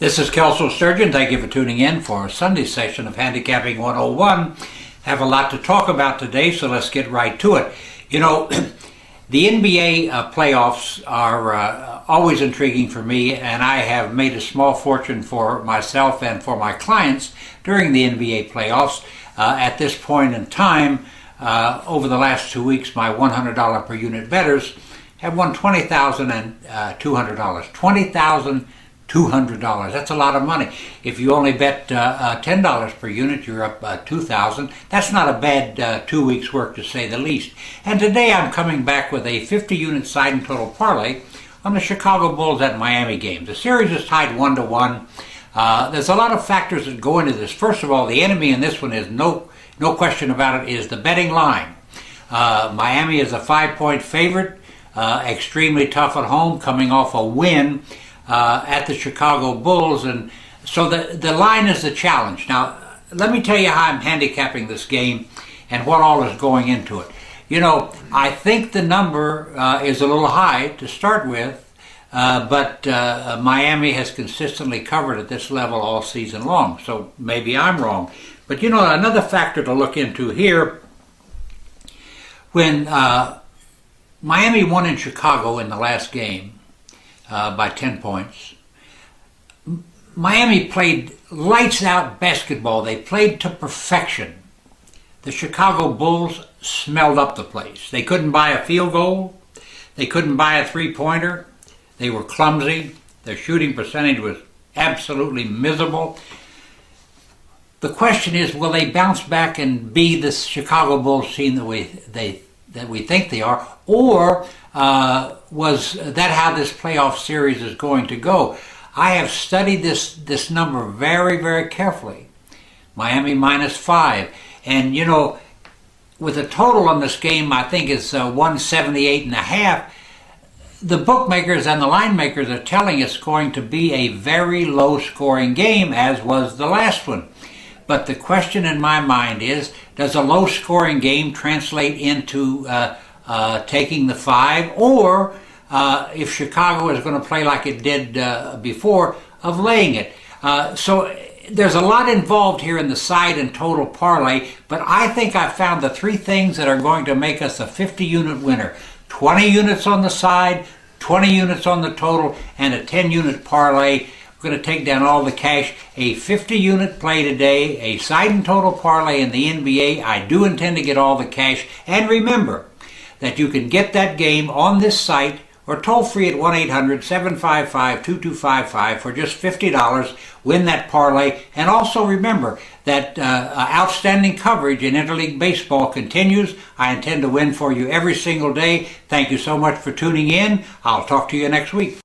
This is Kelso Sturgeon. Thank you for tuning in for a Sunday session of Handicapping 101. Have a lot to talk about today, so let's get right to it. You know, the NBA playoffs are always intriguing for me, and I have made a small fortune for myself and for my clients during the NBA playoffs. At this point in time, over the last 2 weeks, my $100 per unit bettors have won $20,200. $20,200. That's a lot of money. If you only bet $10 per unit, you're up $2,000. That's not a bad 2 weeks' work, to say the least. And today I'm coming back with a 50-unit side and total parlay on the Chicago Bulls at Miami game. The series is tied 1-1. There's a lot of factors that go into this. First of all, the enemy in this one is no question about it, is the betting line. Miami is a 5-point favorite, extremely tough at home, coming off a win at the Chicago Bulls, and so the line is the challenge. Now, let me tell you how I'm handicapping this game and what all is going into it. You know, I think the number is a little high to start with, but Miami has consistently covered at this level all season long, so maybe I'm wrong. But you know, another factor to look into here, when Miami won in Chicago in the last game, by 10 points. Miami played lights-out basketball. They played to perfection. The Chicago Bulls smelled up the place. They couldn't buy a field goal. They couldn't buy a three-pointer. They were clumsy. Their shooting percentage was absolutely miserable. The question is, will they bounce back and be this Chicago Bulls team that we think they are, or was that how this playoff series is going to go? I have studied this number very, very carefully. Miami -5. And, you know, with a total on this game, I think it's 178.5. The bookmakers and the line makers are telling it's going to be a very low-scoring game, as was the last one. But the question in my mind is, does a low-scoring game translate into taking the 5, or if Chicago is going to play like it did before, of laying it? So there's a lot involved here in the side and total parlay, but I think I've found the 3 things that are going to make us a 50-unit winner. 20 units on the side, 20 units on the total, and a 10-unit parlay. We're going to take down all the cash. A 50-unit play today, a side and total parlay in the NBA. I do intend to get all the cash. And remember that you can get that game on this site or toll free at 1-800-755-2255 for just $50. Win that parlay. And also remember that outstanding coverage in Interleague Baseball continues. I intend to win for you every single day. Thank you so much for tuning in. I'll talk to you next week.